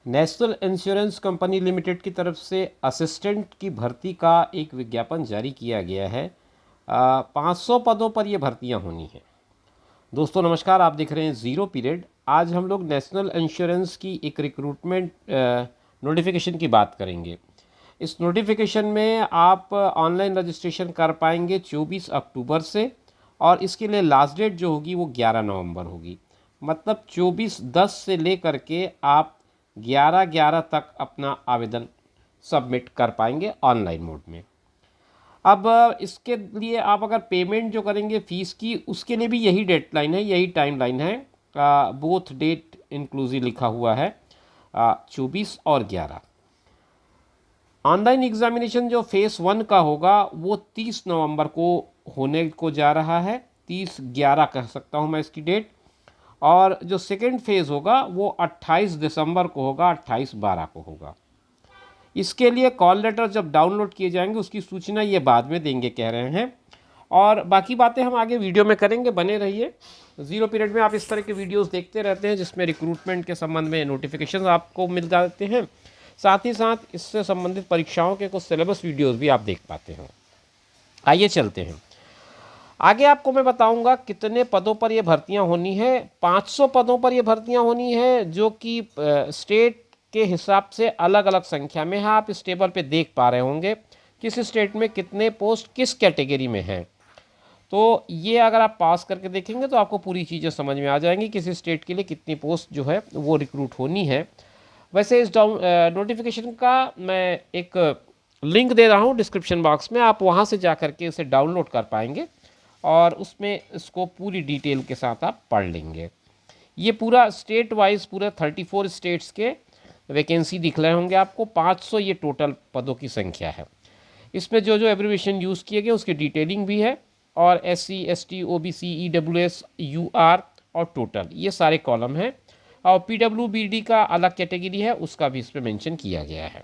National insurance company limited की तरफ से असिस्टेंट की भर्ती का एक विज्ञापन जारी किया गया है। 500 पदों पर ये भर्तियां होनी हैं। दोस्तों नमस्कार, आप देख रहे हैं ज़ीरो पीरियड। आज हम लोग नेशनल इंश्योरेंस की एक रिक्रूटमेंट नोटिफिकेशन की बात करेंगे। इस नोटिफिकेशन में आप ऑनलाइन रजिस्ट्रेशन कर पाएंगे 24 अक्टूबर से, और इसके लिए लास्ट डेट जो होगी वो 11 नवंबर होगी। मतलब 24/10 से लेकर के आप 11/11 तक अपना आवेदन सबमिट कर पाएंगे ऑनलाइन मोड में। अब इसके लिए आप अगर पेमेंट जो करेंगे फ़ीस की, उसके लिए भी यही डेडलाइन है, यही टाइमलाइन है। बोथ डेट इंक्लूसिव लिखा हुआ है, 24 और 11। ऑनलाइन एग्जामिनेशन जो फेज़ 1 का होगा वो 30 नवंबर को होने को जा रहा है। 30/11 कह सकता हूँ मैं इसकी डेट। और जो सेकेंड फेज़ होगा वो 28 दिसंबर को होगा, 28/12 को होगा। इसके लिए कॉल लेटर जब डाउनलोड किए जाएंगे उसकी सूचना ये बाद में देंगे कह रहे हैं, और बाकी बातें हम आगे वीडियो में करेंगे। बने रहिए। ज़ीरो पीरियड में आप इस तरह के वीडियोस देखते रहते हैं जिसमें रिक्रूटमेंट के संबंध में नोटिफिकेशन आपको मिल जाते हैं। साथ ही साथ इससे संबंधित परीक्षाओं के कुछ सिलेबस वीडियोस भी आप देख पाते हैं। आइए चलते हैं आगे। आपको मैं बताऊंगा कितने पदों पर ये भर्तियां होनी है। 500 पदों पर ये भर्तियां होनी है, जो कि स्टेट के हिसाब से अलग अलग संख्या में है। आप इस टेबल पे देख पा रहे होंगे किस स्टेट में कितने पोस्ट किस कैटेगरी में हैं। तो ये अगर आप पास करके देखेंगे तो आपको पूरी चीज़ें समझ में आ जाएंगी किस स्टेट के लिए कितनी पोस्ट जो है वो रिक्रूट होनी है। वैसे इस नोटिफिकेशन का मैं एक लिंक दे रहा हूँ डिस्क्रिप्शन बॉक्स में, आप वहाँ से जा करके इसे डाउनलोड कर पाएंगे और उसमें इसको पूरी डिटेल के साथ आप पढ़ लेंगे। ये पूरा स्टेट वाइज पूरा 34 स्टेट्स के वैकेंसी दिख रहे होंगे आपको। 500 ये टोटल पदों की संख्या है। इसमें जो जो एब्रीविएशन यूज़ किए गए उसकी डिटेलिंग भी है, और SC ST OBC EWS UR और टोटल ये सारे कॉलम हैं। और PWBD का अलग कैटेगरी है, उसका भी इस पर मेंशन किया गया है।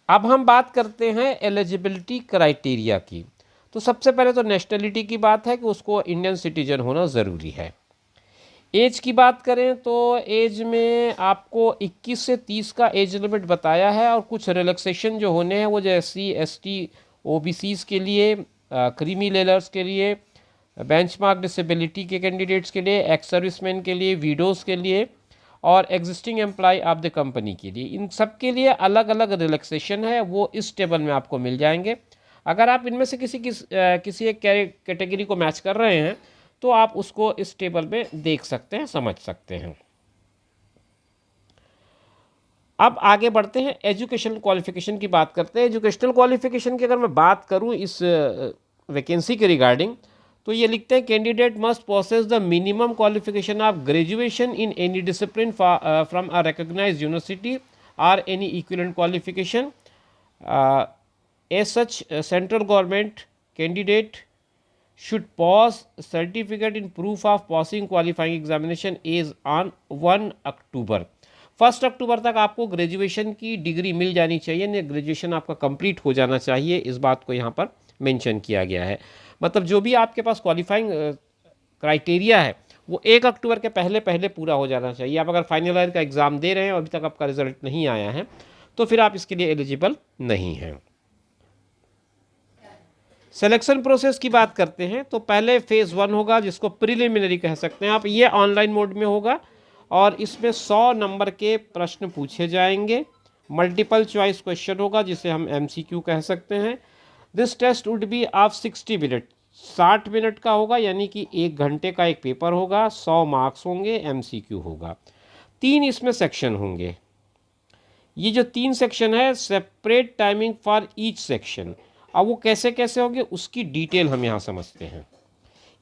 अब हम बात करते हैं एलिजिबिलिटी क्राइटेरिया की। तो सबसे पहले तो नेशनलिटी की बात है कि उसको इंडियन सिटीजन होना ज़रूरी है। एज की बात करें तो एज में आपको 21 से 30 का एज लिमिट बताया है, और कुछ रिलैक्सेशन जो होने हैं वो SC ST OBCs के लिए, क्रीमी लेयर्स के लिए, बेंचमार्क डिसेबिलिटी के कैंडिडेट्स के लिए, एक्स सर्विसमैन के लिए, विडोज़ के लिए, और existing employ of the company के लिए। इन सब के लिए अलग अलग रिलैक्सेशन है, वो इस टेबल में आपको मिल जाएंगे। अगर आप इनमें से किसी एक कैटेगरी को मैच कर रहे हैं तो आप उसको इस टेबल में देख सकते हैं, समझ सकते हैं। अब आगे बढ़ते हैं, एजुकेशनल क्वालिफिकेशन की बात करते हैं। एजुकेशनल क्वालिफिकेशन की अगर मैं बात करूं इस वैकेंसी के रिगार्डिंग, तो ये लिखते हैं candidate must possess the minimum qualification of graduation in any discipline from a recognised university और any equivalent qualification. As such central government candidate should pause certificate in proof of passing qualifying examination is on 1 अक्टूबर। 1 अक्टूबर तक आपको graduation की degree मिल जानी चाहिए, यानी graduation आपका complete हो जाना चाहिए। इस बात को यहाँ पर मेंशन किया गया है। मतलब जो भी आपके पास क्वालिफाइंग क्राइटेरिया है वो 1 अक्टूबर के पहले पहले पूरा हो जाना चाहिए। आप अगर फाइनल ईयर का एग्ज़ाम दे रहे हैं और अभी तक आपका रिजल्ट नहीं आया है तो फिर आप इसके लिए एलिजिबल नहीं हैं। सिलेक्शन प्रोसेस की बात करते हैं तो पहले फेज़ 1 होगा, जिसको प्रिलिमिनरी कह सकते हैं आप। ये ऑनलाइन मोड में होगा और इसमें 100 नंबर के प्रश्न पूछे जाएंगे। मल्टीपल चॉइस क्वेश्चन होगा जिसे हम MCQ कह सकते हैं। This test would be of 60 minute, 60 minute का होगा, यानी कि 1 घंटे का एक पेपर होगा। 100 मार्क्स होंगे, MCQ होगा। 3 इसमें सेक्शन होंगे। ये जो 3 सेक्शन है, separate timing for each section. अब वो कैसे कैसे होंगे उसकी डिटेल हम यहाँ समझते हैं।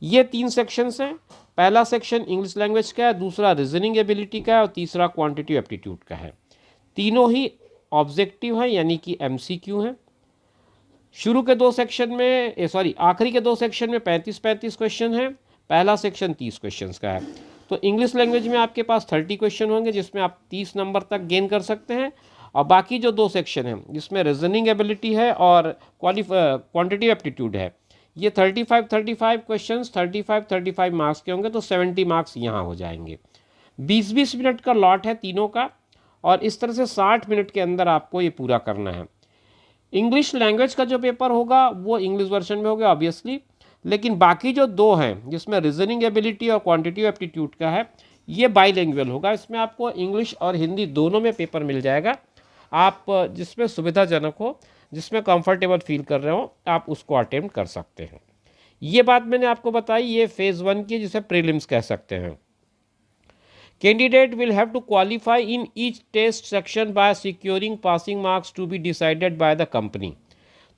ये 3 सेक्शंस हैं। पहला सेक्शन इंग्लिश लैंग्वेज का है, दूसरा रीजनिंग एबिलिटी का है, और तीसरा क्वांटिटिव एप्टीट्यूड का है। तीनों ही ऑब्जेक्टिव हैं, यानी कि MCQ हैं। शुरू के 2 सेक्शन में आखिरी के 2 सेक्शन में 35-35 क्वेश्चन हैं। पहला सेक्शन 30 क्वेश्चन का है। तो इंग्लिश लैंग्वेज में आपके पास 30 क्वेश्चन होंगे जिसमें आप 30 नंबर तक गेन कर सकते हैं, और बाकी जो 2 सेक्शन हैं जिसमें रीजनिंग एबिलिटी है और क्वांटिटिव एप्टीट्यूड है, ये 35-35 क्वेश्चंस 35-35 मार्क्स के होंगे, तो 70 मार्क्स यहाँ हो जाएंगे। 20-20 मिनट का लॉट है तीनों का, और इस तरह से 60 मिनट के अंदर आपको ये पूरा करना है। इंग्लिश लैंग्वेज का जो पेपर होगा वो इंग्लिश वर्जन में होगा ऑब्वियसली, लेकिन बाकी जो दो हैं जिसमें रीजनिंग एबिलिटी और क्वांटिटेटिव एप्टीट्यूड का है, ये बाईलिंगुअल होगा। इसमें आपको इंग्लिश और हिंदी दोनों में पेपर मिल जाएगा। आप जिसमें सुविधाजनक हो, जिसमें कंफर्टेबल फील कर रहे हो, आप उसको अटेम्प्ट कर सकते हैं। ये बात मैंने आपको बताई, ये फेज़ 1 की, जिसे प्रीलिम्स कह सकते हैं। Candidate will have to qualify in each test section by securing passing marks to be decided by the company.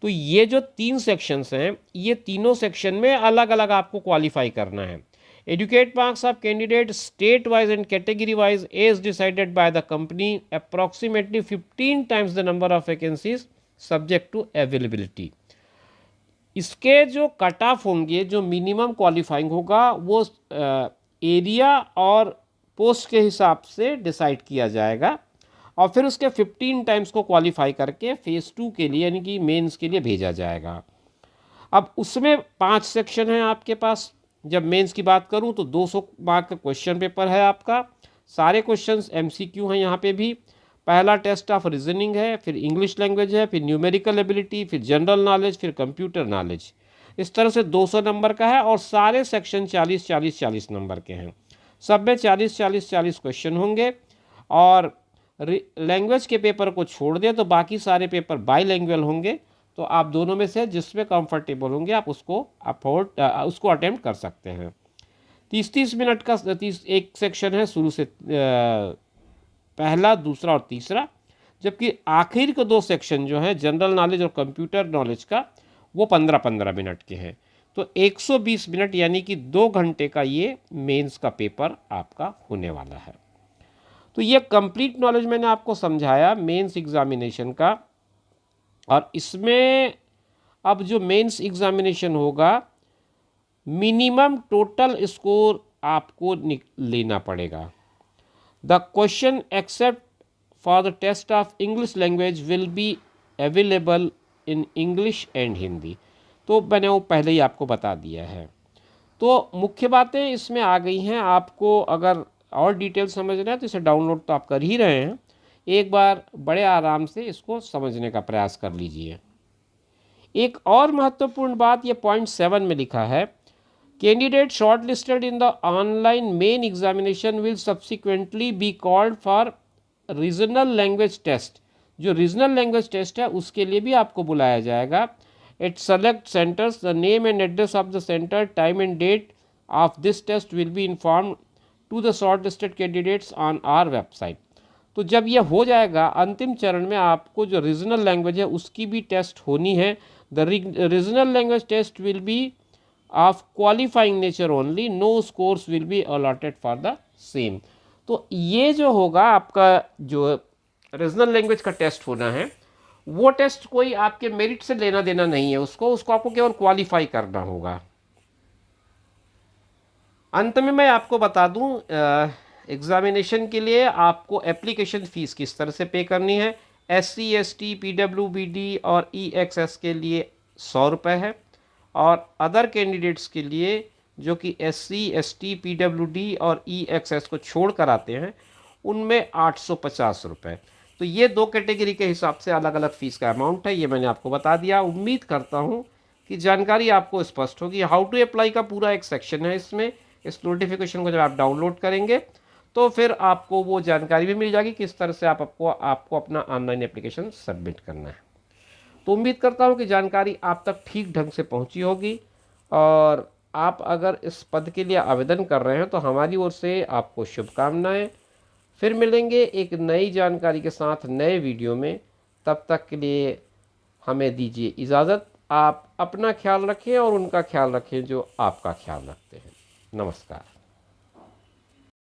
तो ये जो 3 सेक्शंस हैं, ये तीनों सेक्शन में अलग अलग आपको क्वालिफाई करना है। Educate marks of candidate state wise and category wise as decided by the company, approximately 15 times the number of vacancies subject to availability. इसके जो कट ऑफ होंगे, जो मिनिमम क्वालिफाइंग होगा, वो एरिया और पोस्ट के हिसाब से डिसाइड किया जाएगा, और फिर उसके 15 टाइम्स को क्वालिफाई करके फेज़ 2 के लिए यानी कि मेंस के लिए भेजा जाएगा। अब उसमें 5 सेक्शन हैं आपके पास। जब मेंस की बात करूं तो 200 मार्क का क्वेश्चन पेपर है आपका। सारे क्वेश्चंस एमसीक्यू हैं यहाँ पे भी। पहला टेस्ट ऑफ रीजनिंग है, फिर इंग्लिश लैंग्वेज है, फिर न्यूमेरिकल एबिलिटी, फिर जनरल नॉलेज, फिर कंप्यूटर नॉलेज। इस तरह से 200 नंबर का है, और सारे सेक्शन 40-40-40 नंबर के हैं। सब में 40-40-40 क्वेश्चन होंगे, और लैंग्वेज के पेपर को छोड़ दें तो बाकी सारे पेपर बाईलिंगुअल होंगे। तो आप दोनों में से जिसमें कंफर्टेबल होंगे आप उसको अटेम्प्ट कर सकते हैं। 30-30 मिनट का एक सेक्शन है, शुरू से पहला, दूसरा और तीसरा, जबकि आखिर के 2 सेक्शन जो हैं जनरल नॉलेज और कंप्यूटर नॉलेज का, वो 15-15 मिनट के हैं। तो 120 मिनट यानी कि 2 घंटे का ये मेंस का पेपर आपका होने वाला है। तो ये कंप्लीट नॉलेज मैंने आपको समझाया मेंस एग्जामिनेशन का। और इसमें अब जो मेंस एग्जामिनेशन होगा, मिनिमम टोटल स्कोर आपको लेना पड़ेगा। The question except for the test of English language will be available in English and Hindi. तो मैंने वो पहले ही आपको बता दिया है। तो मुख्य बातें इसमें आ गई हैं। आपको अगर और डिटेल समझना है तो इसे डाउनलोड तो आप कर ही रहे हैं, एक बार बड़े आराम से इसको समझने का प्रयास कर लीजिए। एक और महत्वपूर्ण बात ये पॉइंट 7 में लिखा है, candidate short listed in the online main examination will subsequently be called for regional language test. जो रीजनल लैंग्वेज टेस्ट है उसके लिए भी आपको बुलाया जाएगा। At select centers, the name and address of the center, time and date of this test will be informed to the shortlisted candidates on our website. तो जब यह हो जाएगा, अंतिम चरण में आपको जो रीजनल लैंग्वेज है उसकी भी टेस्ट होनी है। The regional language test will be of qualifying nature only, no scores will be allotted for the same. तो ये जो होगा आपका, जो रीजनल लैंग्वेज का टेस्ट होना है, वो टेस्ट कोई आपके मेरिट से लेना देना नहीं है, उसको आपको केवल क्वालिफाई करना होगा। अंत में मैं आपको बता दूं, एग्जामिनेशन के लिए आपको एप्लीकेशन फ़ीस किस तरह से पे करनी है। SC ST PWBD और EXS के लिए 100 रुपये है, और अदर कैंडिडेट्स के लिए जो कि SC ST PWD और EXS को छोड़ कर आते हैं, उनमें 850 रुपये। तो ये 2 कैटेगरी के हिसाब से अलग अलग फ़ीस का अमाउंट है, ये मैंने आपको बता दिया। उम्मीद करता हूँ कि जानकारी आपको स्पष्ट होगी। हाउ टू अप्लाई का पूरा एक सेक्शन है इसमें। इस नोटिफिकेशन को जब आप डाउनलोड करेंगे तो फिर आपको वो जानकारी भी मिल जाएगी किस तरह से आपको अपना ऑनलाइन एप्लीकेशन सबमिट करना है। तो उम्मीद करता हूँ कि जानकारी आप तक ठीक ढंग से पहुँची होगी, और आप अगर इस पद के लिए आवेदन कर रहे हैं तो हमारी ओर से आपको शुभकामनाएँ। फिर मिलेंगे एक नई जानकारी के साथ नए वीडियो में। तब तक के लिए हमें दीजिए इजाज़त। आप अपना ख्याल रखें और उनका ख्याल रखें जो आपका ख्याल रखते हैं। नमस्कार।